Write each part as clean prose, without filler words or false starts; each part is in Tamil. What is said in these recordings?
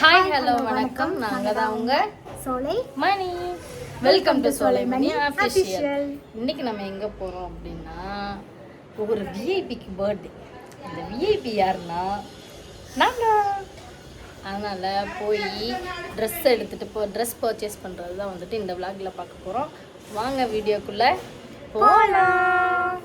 ஹாய் ஹலோ வணக்கம். நாங்கள் தான் உங்கள் சோலை மணி. வெல்கம் டு சோலை மணி ஆஃபிஷியல். இன்னைக்கு நம்ம எங்கே போகிறோம் அப்படின்னா ஒரு விஐபிக்கு பர்த்டே. இந்த விஐபி யாருன்னா நாங்கள். அதனால் போய் ட்ரெஸ் எடுத்துகிட்டு ட்ரெஸ் பர்ச்சேஸ் பண்ணுறது தான் வந்துட்டு இந்த விளாகில் பார்க்க போகிறோம். வாங்க வீடியோக்குள்ளே போகலாம்.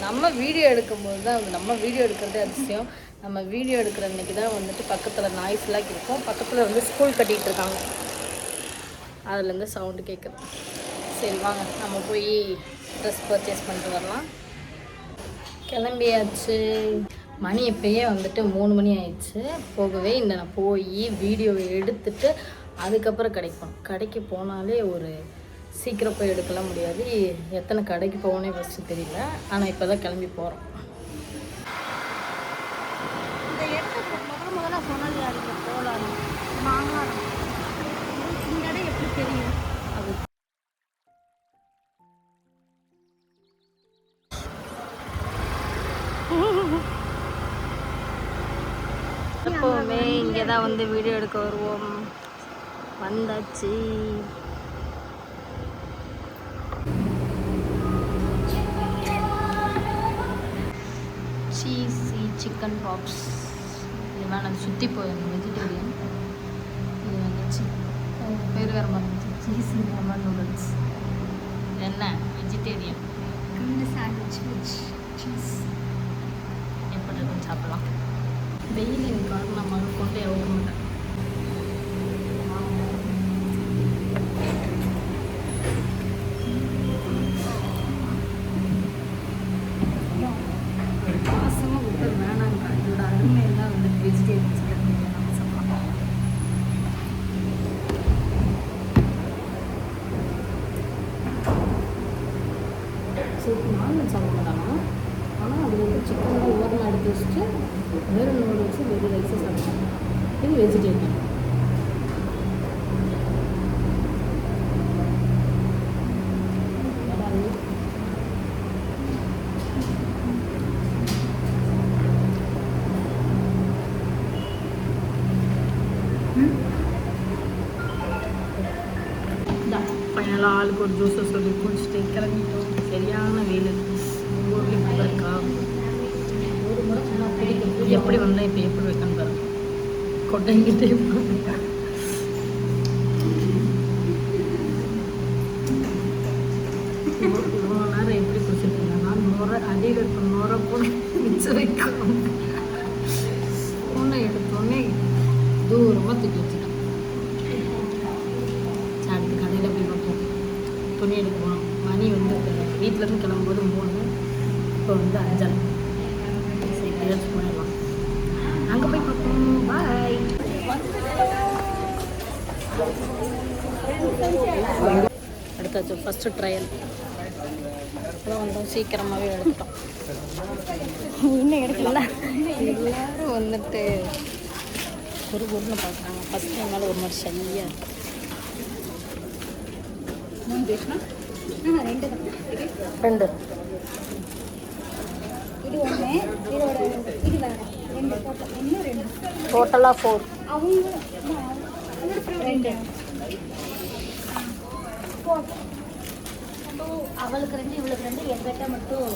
நம்ம வீடியோ எடுக்கும்போது தான் நம்ம வீடியோ எடுக்கிறதே அதிசயம். நம்ம வீடியோ எடுக்கிற அன்றைக்கி தான் வந்துட்டு பக்கத்தில் நாய்ஸ்லாம் கேட்கும். பக்கத்தில் வந்து ஸ்கூல் கட்டிகிட்டு இருக்காங்க, அதுலேருந்து சவுண்டு கேட்குது. சரி வாங்க நம்ம போய் ட்ரெஸ் பர்ச்சேஸ் பண்ணிட்டு வரலாம். கிளம்பியாச்சு. மணி இப்போயே வந்துட்டு 3 மணி ஆயிடுச்சு. போகவே இல்லை. நான் போய் வீடியோ எடுத்துட்டு அதுக்கப்புறம் கடைக்கு போனாலே ஒரு சீக்கிரம் போய் எடுக்கலாம் முடியாது. எத்தனை கடைக்கு போகணுன்னே ஃபஸ்ட்டு தெரியல. ஆனால் இப்போ தான் கிளம்பி போகிறோம். இந்த இடத்துக்கு முதல்ல சொன்னாலே அதுக்கு போகலாம். வாங்கலாம். இந்த இடம் எப்படி தெரியும்? அது எப்போவுமே இங்கே தான் வந்து வீடியோ எடுக்க வருவோம். வந்தாச்சு. Cheesy chicken pops. இது வேணாம், சுற்றி போயிடும். வெஜிடேரியன். இது வந்துச்சு பேர் வேறு மாதிரி. Cheesy lemon noodles. என்ன வெஜிடேரியன் சாண்ட்விச் வித் சீஸ். எப்படி இருக்குன்னு சாப்பிடலாம். வெயில் எனக்கு நம்ம கொண்டு எவ்வளோ மாட்டேன். நான்வெஜ் சாப்பிட மாட்டாங்க. ஆனால் அது வந்து சிக்கனில் ஓரமாக எடுத்து வச்சுட்டு வெறும் நூடுல்ஸு வெறும் ரைஸை சாப்பிடுவாங்க. இது வெஜிடேரியன். ஃபைனலாக ஆளுக்கு ஒரு ஜூஸை சொல்லி குடிச்சிட்டு கிளம்பிட்டோம். சரியான வெயில். ஊர்லேயும் நல்லா இருக்கா? ஒரு முறை சொன்னால் பிடிக்கும். எப்படி வந்தால் இப்போ எப்படி வைக்கணும் பாருங்க. கொட்டைங்கிட்டே இவ்வளோ நேரம் எப்படி குடிச்சிருக்கீங்கன்னா நுரை அடியில் இருக்க நுரை போட மிச்சம் வைக்கணும். ஒன்றை எடுத்தோடனே தூரமாக தூக்கி வச்சுட்டேன். அடுத்து கடையில் போய் பார்ப்போம். துணி எடுக்கணும். மணி வந்து வீட்டிலேருந்து கிளம்பும்போது 3, இப்போ வந்து 5. சரி ட்ரெஸ் பண்ணிடலாம். அங்கே போய் பார்ப்போம். பாய். எடுத்தாச்சு. ஃபஸ்ட்டு ட்ரையல் அப்புறம் வந்தோம். சீக்கிரமாகவே எடுத்துட்டோம். இன்னும் எடுக்கல. எல்லோரும் வந்துட்டு ஒரு ஊர்னு பார்க்குறாங்க. ஃபஸ்ட் டைம்னால ஒரு மாதிரி சளியாக இருக்குது. ரெண்டு இது ஒன்று, இதோட இது வேறு 2 போட்டோம். இன்னும் 2 டோட்டலாக 4. அவங்க 2 அவளுக்கு 2 இவளுக்கு 2 எங்கிட்ட மட்டும்.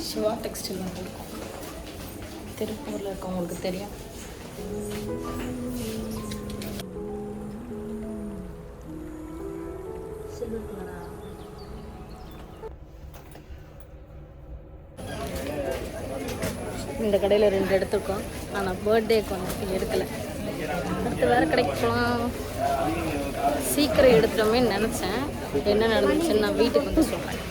சிவா டெக்ஸ்டைல் இருக்கும். திருப்பூரில் இருக்கவங்களுக்கு தெரியும். இந்த கடையில் 2 எடுத்துருக்கோம். ஆனால் பர்த்டேக்கு வந்து எடுக்கலை. அடுத்து வேறு கடைக்கு போகலாம். சீக்கிரம் எடுத்துட்டோமே நினச்சேன். என்ன நடந்துச்சுன்னு நான் வீட்டுக்கு வந்து சொல்கிறேன்.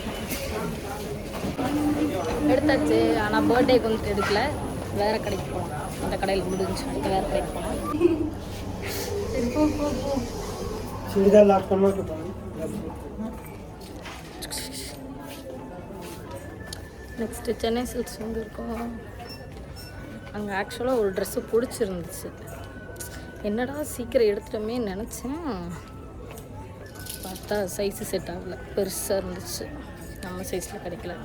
எடுத்தாச்சு. ஆனால் பர்த்டேக்கு வந்துட்டு எடுக்கலை. வேறு கடைக்கு போகலாம். அந்த கடையில் முடிஞ்சு அடுத்து வேறு கடைக்கு போகலாம். நெக்ஸ்ட்டு சென்னை சில்க்ஸ் வந்து இருக்கோம். அங்கே ஆக்சுவலாக ஒரு ட்ரெஸ்ஸு பிடிச்சிருந்துச்சு. என்னடா சீக்கிரம் எடுத்துட்டோமே நினச்சேன், பார்த்தா சைஸு செட் ஆகலை, பெருசாக இருந்துச்சு, நம்ம சைஸில் கிடைக்கல.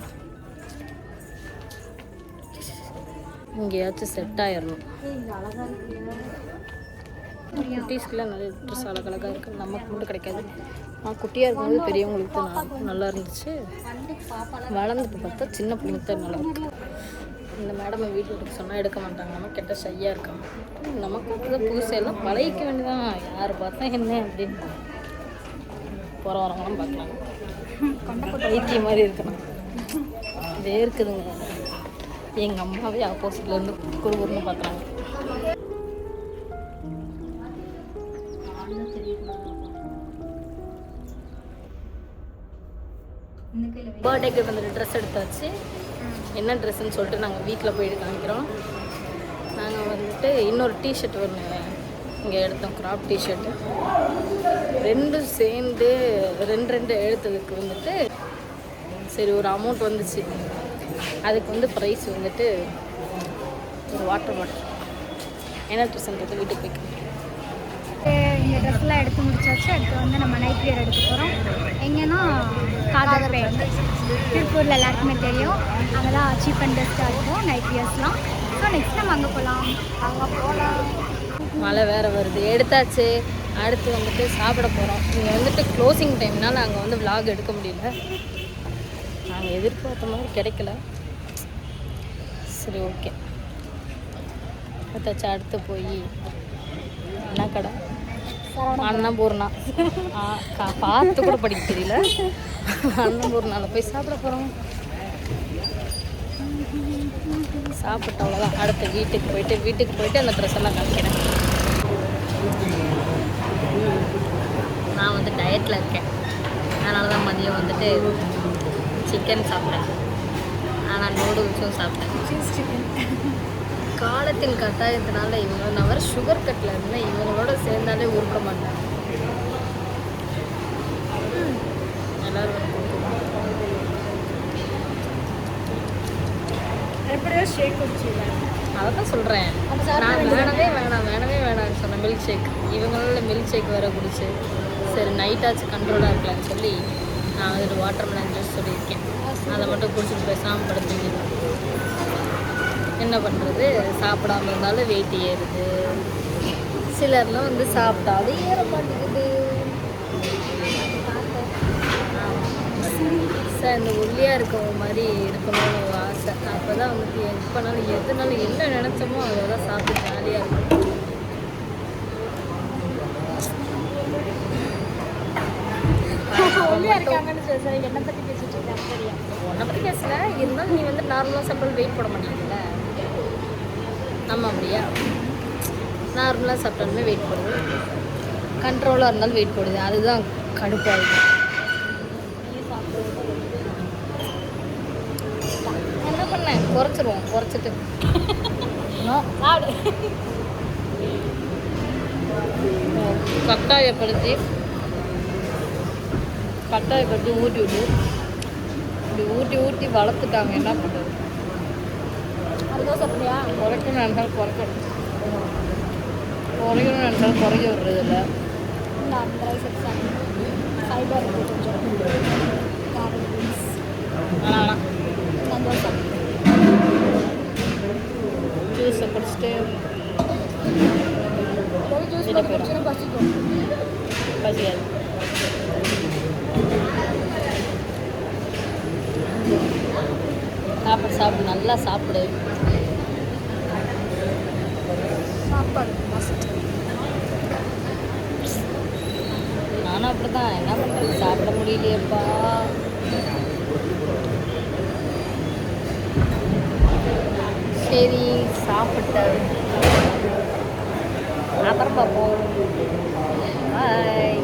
இங்கேயாச்சும் செட் ஆயிடணும். குட்டீஸ்க்குலாம் நிறைய ட்ரெஸ் அழகழகாக இருக்குது, நமக்கு மட்டும் கிடைக்காது. குட்டியாக இருக்கும்போது பெரியவங்களுக்கு தான் நல்லா இருந்துச்சு, வளர்ந்துட்டு பார்த்தா சின்ன பிள்ளைங்க தான் நல்லா இருக்கு. இந்த மேடமை வீட்டில் எடுக்க சொன்னால் எடுக்க மாட்டாங்க, நம்ம கெட்ட ஷையாக இருக்காங்க. நமக்கு தான் புதுசெல்லாம் பழகிக்க வேண்டியதான், யார் பார்த்தா என்ன அப்படின்னு போகிற வரவங்களாம் பார்க்கலாம். பைத்தியம் மாதிரி இருக்கணும், இதே இருக்குதுங்க. எங்கள் அம்மாவே ஆப்போசிட்லேருந்து குறுகுறுன்னு பார்க்குறாங்க. பர்த்டேக்கு வந்துட்டு ட்ரெஸ் எடுத்தாச்சு. என்ன ட்ரெஸ்ஸுன்னு சொல்லிட்டு நாங்கள் வீட்டில் போய் காமிக்கிறோம். நாங்கள் வந்துட்டு இன்னொரு டிஷர்ட் ஒன்று இங்கே எடுத்தோம், கிராப் டிஷர்ட்டு. ரெண்டும் சேர்ந்து ரெண்டு எடுத்ததுக்கு வந்துட்டு சரி ஒரு அமௌண்ட் வந்துச்சு. அதுக்கு வந்து ப்ரைஸ் வந்துட்டு ஒரு வாட்டர் பாட்டில். என்ன ட்ரெஸ்ன்றது வீட்டுக்கு போய்க்கு. இந்த ட்ரெஸ்லாம் எடுத்து முடிச்சாச்சு. அடுத்து வந்து நம்ம நைட் வியர் எடுக்க போகிறோம். எங்கன்னா காதர்பேட், திருப்பூரில் எல்லாருக்குமே தெரியும். அங்கே தான் சீப் அண்ட் பெஸ்ட்டாக இருக்கும் நைட் வியர்ஸ்லாம். ஸோ நெக்ஸ்ட் நம்ம அங்கே போகலாம். மழை வேறு வருது, எடுத்தாச்சு. அடுத்து வந்துட்டு சாப்பிட போகிறோம். இங்கே வந்துட்டு க்ளோசிங் டைம்னால் அங்கே வந்து விலாக் எடுக்க முடியல, நாங்கள் எதிர்பார்த்த மாதிரி கிடைக்கல. சரி ஓகே, எடுத்தாச்சு. அடுத்து போய் என்ன கடை, அன்னபூர்ணா, பார்த்து கூட படிக்க தெரியல, அன்னபூர்ணாவில் போய் சாப்பிட போகிறோம். சாப்பிட்டு அவ்வளோதான். அடுத்து வீட்டுக்கு போயிட்டு அந்த ட்ரெஸ் எல்லாம் காமிக்கிறேன். நான் வந்து டயட்டில் இருக்கேன், அதனால தான் மதியம் வந்துட்டு சிக்கன் சாப்பிட்டேன். ஆனால் நூடுல்ஸும் சாப்பிட்டேன். காலத்தின் கட்டாயத்தினால இவங்க நான் வர சுகர் கட்டில் இருந்தேன், இவங்களோட சேர்ந்தாலே உருக்க மாட்டேன். எல்லாரும் எப்படியோ ஷேக் குடிச்சிடுவேன். அதை தான் சொல்கிறேன், நான் வேணவே வேணாம்னு சொன்னேன் மில்க் ஷேக். இவங்களால மில்க் ஷேக் வேறு குடிச்சு சரி நைட்டாச்சும் கண்ட்ரோலாக இருக்கலான்னு சொல்லி நான் வந்துட்டு வாட்டர் மெலன் ஜூஸ் சொல்லியிருக்கேன். அதை மட்டும் குடிச்சிட்டு பேசாமல் படுத்துக்கிட்டு என்ன பண்ணுறது, சாப்பிடாம இருந்தாலும் வெயிட் ஏறுது. சிலர்லாம் வந்து சாப்பிட்டாலும் ஏற மாட்டேங்குது. சார் இந்த ஒல்லியாக இருக்கவங்க மாதிரி இருக்கணும்னு ஒரு ஆசை. அப்போ தான் வந்துட்டு எப்போனாலும் எதுனாலும் என்ன நினச்சோமோ அதெல்லாம் சாப்பிட்டு ஜாலியாக இருக்கும். ஒல்லியாக இருக்காங்கன்னு சொல்லி என்னை பற்றி பேசிட்டு இருக்கேன். சரியா, உன்னை பற்றி பேசல, இருந்தாலும் நீ வந்து நார்மலாக சாப்பிட்டாலும் வெயிட் போட மாட்டேங்குதுல்ல. நம்ம அப்படியா, நார்மலாக சாப்பிட்டாலுமே வெயிட் போடுது, கண்ட்ரோலாக இருந்தாலும் வெயிட் போடுது. அதுதான் கடுப்பாகுது. என்ன பண்ணேன், குறைச்சிருவோம். குறைச்சிட்டு கட்டாயப்படுத்தி ஊட்டி விட்டு இப்படி ஊட்டி வளர்த்துட்டாங்க. என்ன பண்ணுறது, அதுதான் சாப்பிட்றியா? குறைக்கணும்னு நினைச்சாலும் குறைக்கணும்னு நினைச்சாலும் குறைக்க விடுறது இல்லை. இல்லை, அந்த ரைஸ் எடுத்து ஃபைபர் இருக்குது கொஞ்சம். கேரட் பீன்ஸ் ஆனால் சந்தோஷம். ஜூஸை குடிச்சிட்டு ஜூஸ் போட்டு குடிச்சுன்னா பசிக்கும். பசியாது. சாப்பிடு, நல்லா சாப்பிடு. சாப்பாடு மஸ்ட். நானும் அப்படி தான், என்ன பண்ணுறது, சாப்பிட முடியலையேப்பா. சரி சாப்பிட்டேன், அப்புறம் பார்ப்போம். பாய்.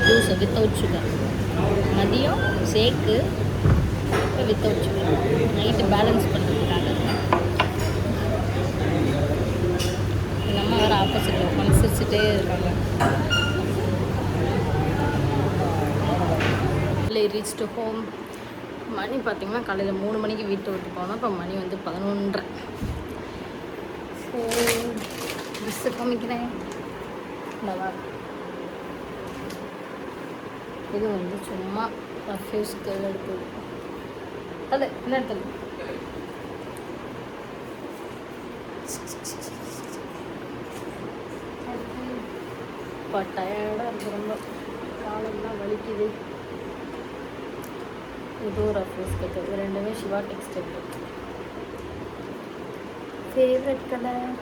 ஜூஸை வித்தவுட் சுகர், மதியம் ஷேக்கு, இப்போ வித்தவுட் சுகர், நைட்டு பேலன்ஸ் பண்ணுறதுக்காக. எங்கள் அம்மா வேறு ஆப்போசிட்டில் உட்காந்து சிரிச்சுட்டே இருக்காங்க. இல்லை ரீச் டு ஹோம். மணி பார்த்திங்கன்னா காலையில் 3 மணிக்கு வீட்டை விட்டு போனோம். இப்போ மணி வந்து 11:30. ஸோ ட்ரெஸ்ஸு காமிக்கிறேன். நல்லா இது வந்து சும்மா ரஃப்யூஸ்க்கு எடுத்தது. அது என்ன எடுத்தது? இப்போ டயர்டாக இருக்குது, ரொம்ப காலெல்லாம் வலிக்குது. இதுவும் ரஃப்யூஸ் கட்டு. இது ரெண்டுமே சிவா டெக்ஸ்டைல். Favourite colour.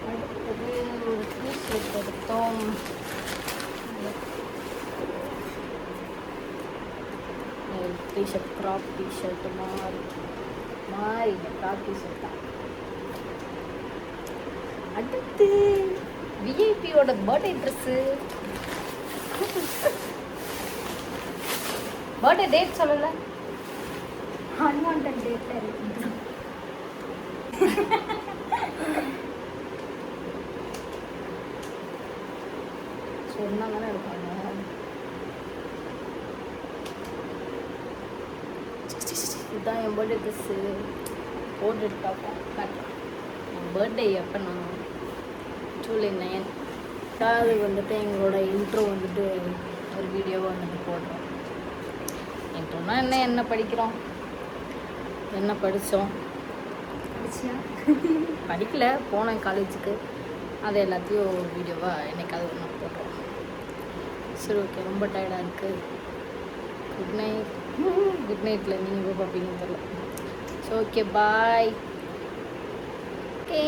அடுத்தது ஒரு டிஷர்ட் எடுத்தோம். டிஷர்ட் க்ராப் டிஷர்ட் மாறி க்ராப் டிஷர்ட் தான். அடுத்து விஐபியோட பர்த்டே ட்ரெஸ்ஸு. பர்த்டே டேட் சொல்லலை, அன்வான்ட் டேட்டாக இருக்குது. சொன்னால் தானே இருப்பாங்க. இதுதான் என் பர்த்டே ட்ரெஸ்ஸு. போட்டு பார்ப்போம் காட்டுறேன். என் பர்த்டே எப்போனா ஜூலை 9. அது வந்துட்டு எங்களோட இன்ட்ரோ வந்துட்டு ஒரு வீடியோவை வந்துட்டு போடுறோம். இன்ட்ரோனா என்ன படிக்கிறோம், என்ன படித்தோம், படிக்கல, போனேன் காலேஜுக்கு, அது எல்லாத்தையும் ஒரு வீடியோவாக என்னைக்காவது ஒன்று போடுறோம். சரி ஓகே, ரொம்ப டயர்டாக இருக்குது. Good night. குட் நைட்டில் நீங்கள் எப்போ பார்ப்பீங்கன்னு தெரியல. ஸோ ஓகே, பாய். ஓகே,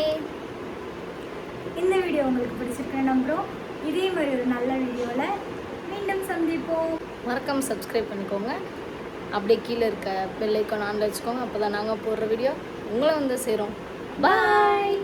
இந்த வீடியோ உங்களுக்கு பிடிச்சிருக்கேன் நம்புகிறோம். இதே மாதிரி ஒரு நல்ல வீடியோவில் மீண்டும் சந்திப்போம். மறக்காமல் சப்ஸ்கிரைப் பண்ணிக்கோங்க. அப்படியே கீழே இருக்க பெல் ஐக்கான் ஆன்ல வச்சுக்கோங்க. அப்போ தான் நாங்கள் போடுற வீடியோ உங்களை வந்து சேரும். பாய்.